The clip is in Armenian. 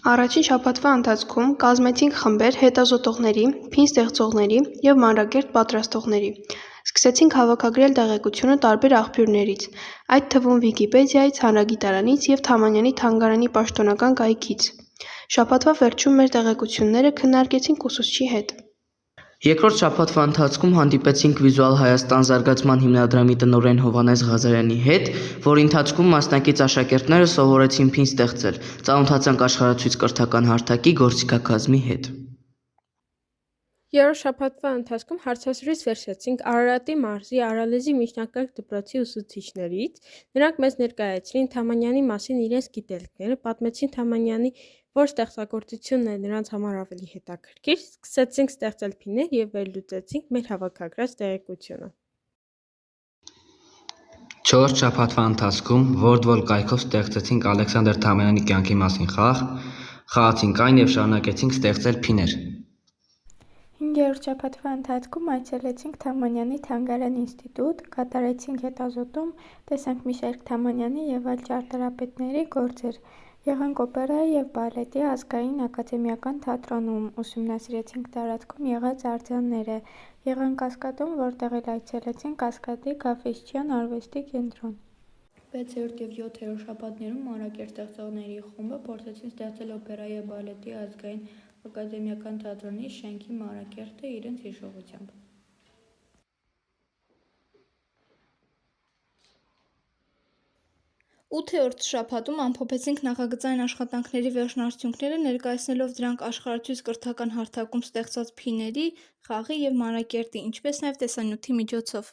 Առաջին շաբաթվա ընթացքում կազմեցինք խմբեր հետազոտողների, փին ստեղծողների և մանրակերտ պատրաստողների։ Սկսեցինք հավաքագրել տեղեկությունը տարբեր աղբյուրներից, այդ թվում Վիկիպեդիայից, Հանրագիտարանից և Թամանյանի թանգարանի պաշտոնական կայքից։ Շաբաթվա վերջում մեր տեղեկությունները քննարկեցինք ուսուցչի հետ։ Երկրորդ շաբաթվա ընթացքում հանդիպեցինք Վիզուալ Հայաստան զարգացման հիմնադրամի տնօրեն Հովհաննես Ղազարյանի հետ, որի ընթացքում մասնակից աշակերտները սովորեցին փին ստեղծել, ծանոթացանք աշխարհացույց կրթական հարթակի գործիքակազմի հետ։ Երրորդ շաբաթվա ընթացքում հարցազրույց վերցրեցինք Արարատի մարզի Արալեզի միջնակարգ դպրոցի ուսուցիչներից։ Նրանք մեզ ներկայացրին Թամանյանի մասին իրենց գիտելիքները, պատմեցին Թամանյանի որ ստեղծագործությունն է նրանց համար ավելի հետաքրքիր, սկսեցինք ստեղծել փիներ և վերլուծեցինք մեր հավաքագրած տեղեկությունը։ Չորրորդ շաբաթվա ընթացքում Wordwall կայքով ստեղծեցինք Ալեքսանդր Թամանյանի կյանքի մասին խաղ, խաղացինք այն և շարունակեցինք ստեղծել փիներ։ Հինգերորդ շաբաթվա ընթացքում այցելեցինք Թամանյանի թանգարան ինստիտուտ, կատարեցինք հետազոտում, տեսանք մի շարք Թամանյանի և այլ ճարտարապետների գործեր, եղանք օպերայի և բալետի ազգային ակադեմիական թատրոնում, ուսումնասիրեցինք տարածքում եղած արձանները, եղանք Կասկադում, որտեղ էլ այցելեցինք Կասկադի Գաֆէսճեան արվեստի կենտրոն։ 6-րդ և 7-րդ շաբաթներում մանրակերտ ստեղծողների խումբը փորձեցին ստեղծել օպերայի և բալետի ազգային ակադեմիական թատրոնի շենքի մանրակերտը իրենց հիշողությամբ։ 8-րդ շաբաթում ամփոփեցինք նախագծային աշխատանքների վերջնարդյունքները, ներկայացնելով դրանք աշխարհացույց կրթական հարթակում ստեղծված փիների, խաղի և մանրակերտի, ինչպես նաև տեսանյութի միջոցով։